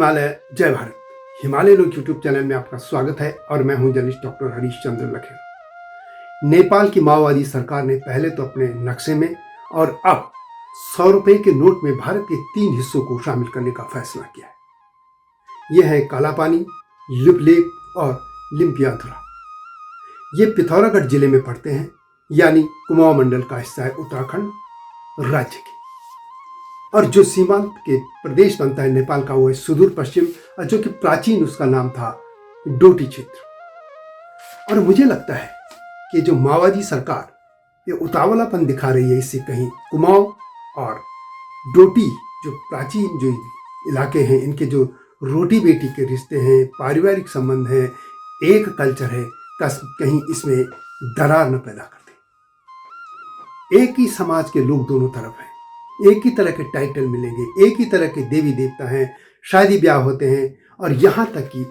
हिमालय जय भारत। हिमालय लोग YouTube channel में आपका स्वागत है और मैं हूं जर्नलिस्ट डॉक्टर हरीश चंद्र लखेड़ा। नेपाल की माओवादी सरकार ने पहले तो अपने नक्शे में और अब 100 रुपए के नोट में भारत के 3 हिस्सों को शामिल करने का फैसला किया है। यह है काला पानी, लिपलेख और लिम्पियाधुरा। ये पिथौरागढ़ जिले में पड़ते हैं, यानी कुमाऊं मंडल का हिस्सा है उत्तराखंड राज्य के। और जो सीमांत के प्रदेश बनता है नेपाल का, वो है सुदूर पश्चिम, और जो कि प्राचीन उसका नाम था डोटी क्षेत्र। और मुझे लगता है कि जो माओवादी सरकार ये उतावलापन दिखा रही है, इससे कहीं कुमाऊं और डोटी जो प्राचीन जो इलाके हैं, इनके जो रोटी बेटी के रिश्ते हैं, पारिवारिक संबंध हैं, एक कल्चर है, कहीं इसमें दरार न पैदा कर दे। एक ही समाज के लोग दोनों तरफ हैं, एक ही तरह के टाइटल मिलेंगे, एक ही तरह के देवी देवता हैं, शादी ब्याह होते हैं। और यहाँ तक कि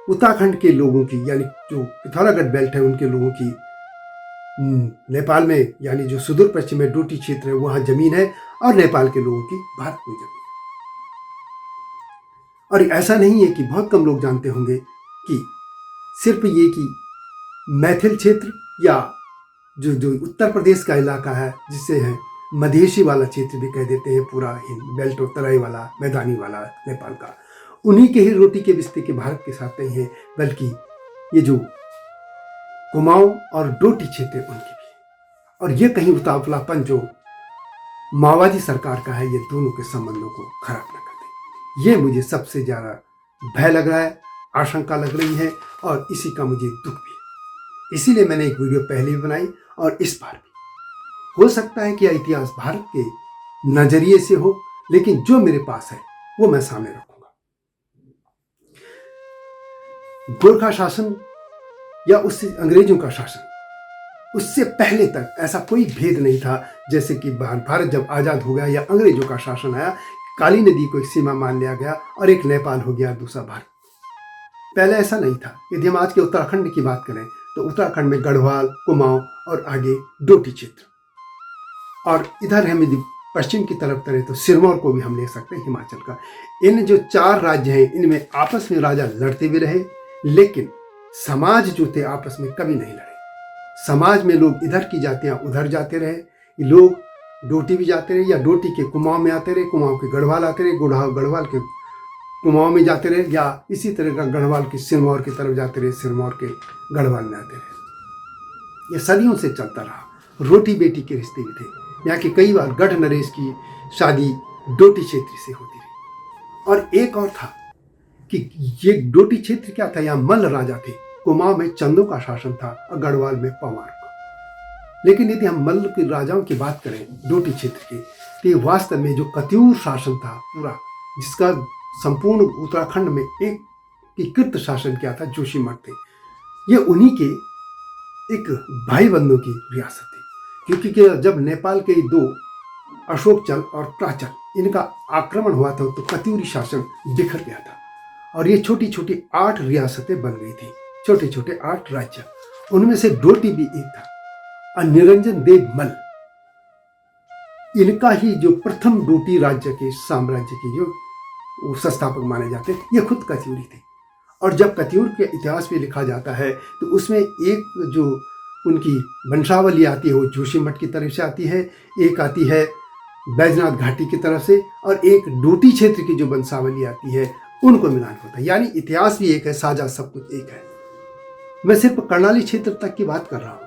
उत्तराखंड के लोगों की, यानी जो पिथौरागढ़ बेल्ट है उनके लोगों की नेपाल में, यानी जो सुदूर पश्चिम में डोटी क्षेत्र है, वहाँ जमीन है, और नेपाल के लोगों की भारत में जमीन है। और ऐसा नहीं है कि बहुत कम लोग जानते होंगे कि सिर्फ ये कि मैथिल क्षेत्र या जो उत्तर प्रदेश का इलाका है, जिसे है मधेशी वाला क्षेत्र भी कह देते हैं, पूरा बेल्ट और तराई वाला, मैदानी वाला नेपाल का, उन्हीं के ही रोटी के बिस्ते के भारत के साथ नहीं है, बल्कि ये जो कुमाऊं और डोटी क्षेत्र उनके भी। और ये कहीं उतावलापन जो माओवादी सरकार का है, ये दोनों के संबंधों को खराब न कर दे, ये मुझे सबसे ज़्यादा भय लग रहा है, आशंका लग रही है, और इसी का मुझे दुख भी है। इसीलिए मैंने एक वीडियो पहले भी बनाई, और इस बार भी हो सकता है कि यह इतिहास भारत के नजरिए से हो, लेकिन जो मेरे पास है वो मैं सामने रखूंगा। गोरखा शासन या उससे अंग्रेजों का शासन, उससे पहले तक ऐसा कोई भेद नहीं था। जैसे कि भारत जब आजाद हो गया या अंग्रेजों का शासन आया, काली नदी को एक सीमा मान लिया गया और एक नेपाल हो गया, दूसरा भारत। पहले ऐसा नहीं था। यदि हम आज के उत्तराखंड की बात करें तो उत्तराखंड में गढ़वाल, कुमाऊं और आगे डोटी क्षेत्र, और इधर हम यदि पश्चिम की तरफ करें तो सिरमौर को भी हम ले सकते हैं, हिमाचल का। इन जो 4 राज्य हैं, इनमें आपस में राजा लड़ते भी रहे, लेकिन समाज जो थे आपस में कभी नहीं लड़े। समाज में लोग इधर की जातियां उधर जाते रहे, लोग डोटी भी जाते रहे, या डोटी के कुमाऊं में आते रहे, कुमाऊं के गढ़वाल आते रहे, गढ़वाल के कुमाऊं में जाते रहे, या इसी तरह का गढ़वाल के सिरमौर की तरफ जाते रहे, सिरमौर के गढ़वाल में आते रहे। ये सदियों से चलता रहा। रोटी बेटी के रिश्ते भी थे। यहाँ के कई बार गढ़ नरेश की शादी डोटी क्षेत्र से होती रही। और एक और था कि ये डोटी क्षेत्र क्या था, यहाँ मल्ल राजा थे, कुमाऊं में चंदों का शासन था और गढ़वाल में पंवार का। लेकिन यदि हम मल्ल के राजाओं की बात करें डोटी क्षेत्र की, तो ये वास्तव में जो कत्यूर शासन था पूरा, जिसका संपूर्ण उत्तराखंड में एकीकृत शासन किया था, जोशीमठ थे, ये उन्हीं के एक भाई बंधुओं की रियासत थी। क्योंकि जब नेपाल के 2 अशोकचल और प्राचल, इनका आक्रमण हुआ था, तो कत्यूरी शासन बिखर गया था और ये छोटी छोटी 8 रियासतें बन गई थी, छोटे छोटे 8 राज्य। उनमें से डोटी भी एक था। और निरंजन देव मल्ल, इनका ही जो प्रथम डोटी राज्य के साम्राज्य के जो संस्थापक माने जाते, ये खुद कत्यूरी थे। और जब कत्यूर के इतिहास में लिखा जाता है तो उसमें एक जो उनकी वंशावली आती है वो जोशीमठ की तरफ से आती है, एक आती है बैजनाथ घाटी की तरफ से, और एक डोटी क्षेत्र की जो वंशावली आती है, उनको मिलान होता है। यानी इतिहास भी एक है, साझा सब कुछ एक है। मैं सिर्फ कर्णाली क्षेत्र तक की बात कर रहा हूँ,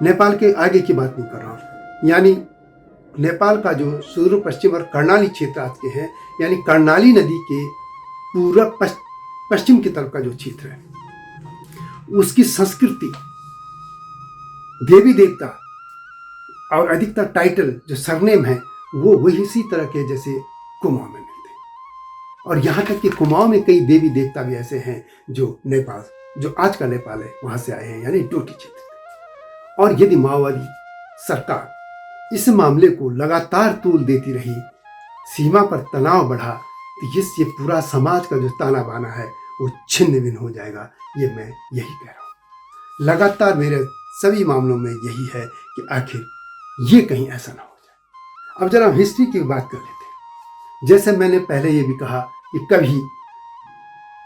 नेपाल के आगे की बात नहीं कर रहा हूँ। यानी नेपाल का जो सुदूर पश्चिम और कर्णाली क्षेत्र आज के हैं, यानी कर्णाली नदी के पूरब पश्चिम की तरफ का जो क्षेत्र है, उसकी संस्कृति, देवी देवता और अधिकतर टाइटल जो सरनेम है, वो वही इसी तरह के जैसे कुमाऊं में मिलते हैं। और यहाँ तक कि कुमाऊं में कई देवी देवता भी ऐसे हैं जो नेपाल, जो आज का नेपाल है, वहाँ से आए हैं, यानी डोटी क्षेत्र। और यदि माओवादी सरकार इस मामले को लगातार तूल देती रही, सीमा पर तनाव बढ़ा, तो ये पूरा समाज का जो ताना बाना है वो छिन्न भिन्न हो जाएगा। ये मैं यही कह रहा हूँ। लगातार मेरे सभी मामलों में यही है कि आखिर ये कहीं ऐसा ना हो जाए। अब जरा हम हिस्ट्री की बात कर लेते हैं। जैसे मैंने पहले ये भी कहा कि कभी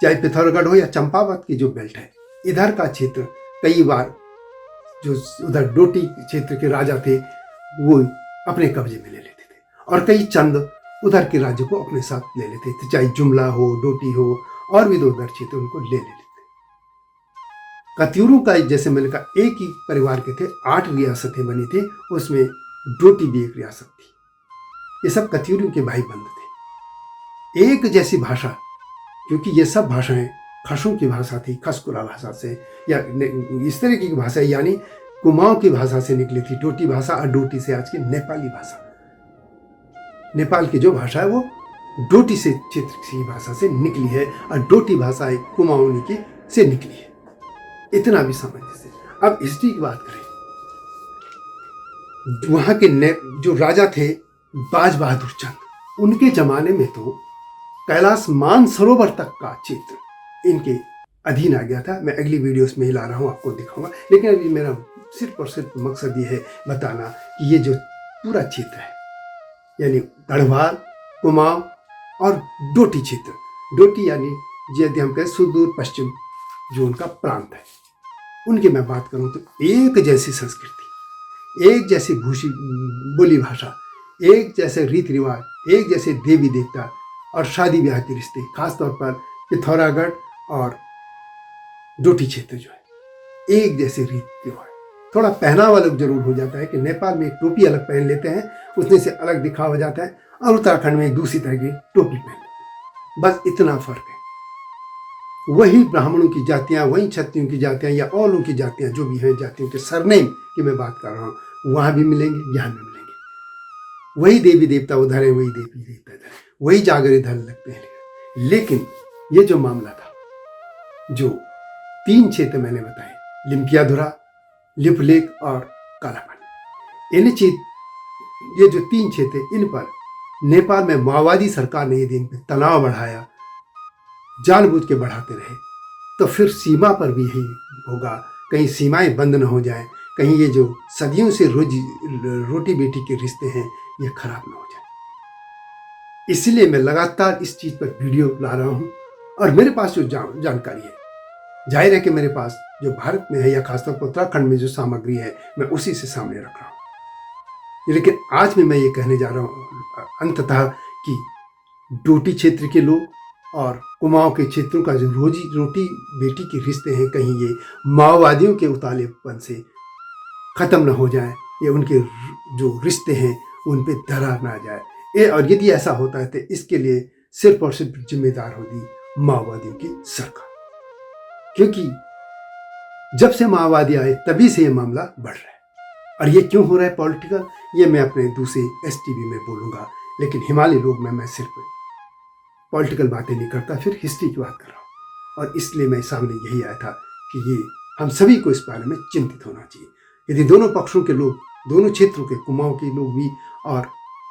चाहे पिथौरागढ़ हो या चंपावत की जो बेल्ट है, इधर का क्षेत्र कई बार जो उधर डोटी क्षेत्र के राजा थे वो अपने कब्जे में ले लेते थे, और कई चंद उधर के राज्य को अपने साथ ले लेते थे, चाहे जुमला हो, डोटी हो, और भी दो उधर क्षेत्र उनको ले लेते। कत्यूरों का जैसे मैंने कहा एक ही परिवार के थे, 8 रियासतें बनी थी, उसमें डोटी भी एक रियासत थी। ये सब कत्यूरों के भाई बंद थे। एक जैसी भाषा, क्योंकि ये सब भाषाएं खसों की भाषा थी, खसकुरा भाषा से या इस तरह की भाषा, यानी कुमाऊं की भाषा से निकली थी डोटी भाषा, और डोटी से आज की नेपाली भाषा। नेपाल की जो भाषा है वो डोटी से क्षेत्र की भाषा से निकली है, और डोटी भाषा एक कुमाऊनी की से निकली है। इतना भी सामंजस्य। अब हिस्ट्री की बात करें, वहां के जो राजा थे बाज बहादुर चंद, उनके जमाने में तो कैलाश मानसरोवर तक का क्षेत्र इनके अधीन आ गया था। मैं अगली वीडियोस में ही ला रहा हूँ, आपको दिखाऊंगा, लेकिन अभी मेरा सिर्फ और सिर्फ मकसद ये है बताना कि ये जो पूरा क्षेत्र है, यानी गढ़वाल, कुमाऊं और डोटी क्षेत्र, डोटी यानी यदि हम कहें सुदूर पश्चिम जो उनका प्रांत है, उनकी मैं बात करूं तो एक जैसी संस्कृति, एक जैसी बोली भाषा, एक जैसे रीति रिवाज, एक जैसे देवी देवता और शादी ब्याह के रिश्ते, खासतौर पर पिथौरागढ़ और डोटी क्षेत्र जो है एक जैसे रीति रिवाज। थोड़ा पहनावा अलग जरूर हो जाता है कि नेपाल में एक टोपी अलग पहन लेते हैं, उसमें से अलग दिखा हो जाता है, और उत्तराखंड में एक दूसरी तरह की टोपी पहन लेते हैं, बस इतना फर्क है। वही ब्राह्मणों की जातियां, वही क्षत्रियों की जातियां या औलों की जातियां जो भी हैं, जातियों के सरनेम की मैं बात कर रहा हूँ, वहां भी मिलेंगे, यहाँ भी मिलेंगे। वही देवी देवता उधर है, वही देवी देवता इधर, वही जागर इधर लगते हैं। लेकिन ये जो मामला था, जो 3 क्षेत्र मैंने बताए, लिम्पियाधुरा, लिपुलेख और कालापानी, ये जो 3 क्षेत्र, इन पर नेपाल में माओवादी सरकार ने यदि इन पर तनाव बढ़ाया, जानबूझ के बढ़ाते रहे, तो फिर सीमा पर भी यही होगा, कहीं सीमाएं बंद न हो जाएं, कहीं ये जो सदियों से रोटी बेटी के रिश्ते हैं ये खराब न हो जाए। इसलिए मैं लगातार इस चीज पर वीडियो ला रहा हूं, और मेरे पास जो जानकारी है, जाहिर है कि मेरे पास जो भारत में है या खासतौर पर उत्तराखंड में जो सामग्री है, मैं उसी से सामने रख रहा हूं। लेकिन आज में मैं ये कहने जा रहा हूं अंततः कि डोटी क्षेत्र के लोग और कुमाऊं के क्षेत्रों का जो रोटी बेटी के रिश्ते हैं, कहीं ये माओवादियों के उतालेपन से खत्म न हो जाए, ये उनके जो रिश्ते हैं उन पे दरार ना जाए। और यदि ऐसा होता है तो इसके लिए सिर्फ और सिर्फ जिम्मेदार होगी माओवादियों की सरकार, क्योंकि जब से माओवादी आए तभी से ये मामला बढ़ रहा है। और ये क्यों हो रहा है पॉलिटिकल, ये मैं अपने दूसरे STV में बोलूंगा, लेकिन हिमालय लोग में मैं सिर्फ पॉलिटिकल बातें नहीं करता, फिर हिस्ट्री की बात कर रहा हूँ। और इसलिए मैं सामने यही आया था कि ये हम सभी को इस बारे में चिंतित होना चाहिए। यदि दोनों पक्षों के लोग, दोनों क्षेत्रों के, कुमाऊं के लोग भी और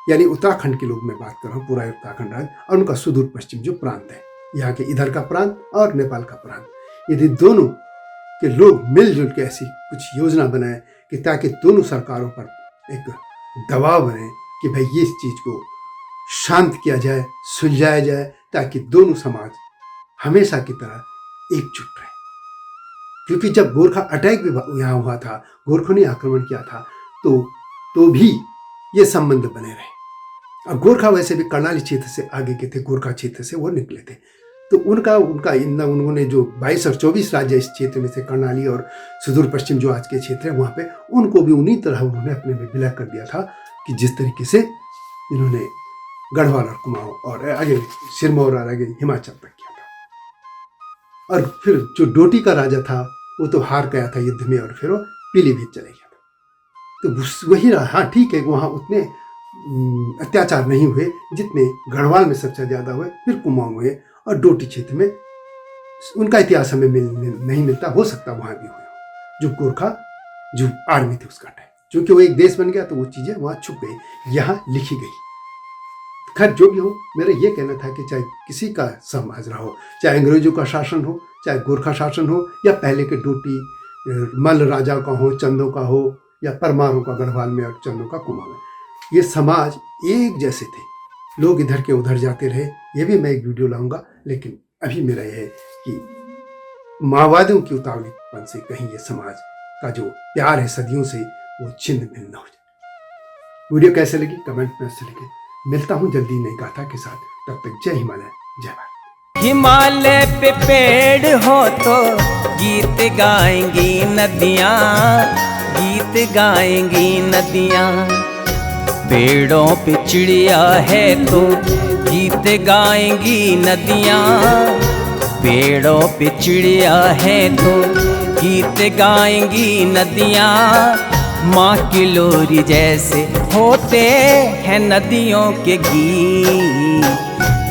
यानी उत्तराखंड के लोग मैं बात कर रहा हूँ, पूरा उत्तराखंड राज्य और उनका सुदूर पश्चिम जो प्रांत है, यहाँ के इधर का प्रांत और नेपाल का प्रांत, यदि दोनों के लोग मिलजुल के ऐसी कुछ योजना बनाए कि ताकि दोनों सरकारों पर एक दबाव बने कि भाई ये इस चीज को शांत किया जाए, सुलझाया जाए, ताकि दोनों समाज हमेशा की तरह एकजुट रहे। क्योंकि जब गोरखा अटैक भी यहाँ हुआ था, गोरखों ने आक्रमण किया था, तो भी ये संबंध बने रहे। और गोरखा वैसे भी कर्णाली क्षेत्र से आगे के थे, गोरखा क्षेत्र से वो निकले थे, तो उन्होंने जो 22 और 24 राज्य इस क्षेत्र में से, कर्णाली और सुदूर पश्चिम जो आज के क्षेत्र है, वहाँ पे उनको भी उन्हीं तरह उन्होंने अपने में विलय कर दिया था कि जिस तरीके से इन्होंने गढ़वाल और कुमाऊं और आगे सिरमौर और आगे हिमाचल तक किया था। और फिर जो डोटी का राजा था वो तो हार गया था युद्ध में, और फिर वो पीलीभीत चले गया था। तो वही रहा, हाँ ठीक है, वहाँ उतने अत्याचार नहीं हुए जितने गढ़वाल में सबसे ज़्यादा हुए, फिर कुमाऊं हुए, और डोटी क्षेत्र में उनका इतिहास हमें नहीं मिलता, हो सकता वहाँ भी हुए, जो गोरखा जो आर्मी थी उसका टाइम, क्योंकि वो एक देश बन गया तो वो चीज़ें वहाँ छुप गई, यहाँ लिखी गई। खैर जो भी हो, मेरा ये कहना था कि चाहे किसी का समाज रहा हो, चाहे अंग्रेजों का शासन हो, चाहे गोरखा शासन हो, या पहले के डोटी मल्ल राजा का हो, चंदों का हो, या परमारों का गढ़वाल में और चंदों का कुमाऊं में, ये समाज एक जैसे थे। लोग इधर के उधर जाते रहे, ये भी मैं एक वीडियो लाऊंगा। लेकिन अभी मेरा यह है कि माओवादियों की उतावलीपन से कहीं ये समाज का जो प्यार है सदियों से वो छिन्न भिन्न न हो जाए। वीडियो कैसे लगी कमेंट में से लिखें। मिलता हूँ जल्दी नई गाथा के साथ, तब तक जय हिमालय, जय भारत। हिमालय पे पेड़ हो तो गीत गाएंगी नदियाँ, गीत गाएंगी नदियाँ। पेड़ों पे चिड़िया है तो गीत गाएंगी नदियाँ, पेड़ों पे चिड़िया है तो गीत गाएंगी नदियाँ। माँ की लोरी जैसे होते हैं नदियों के गीत।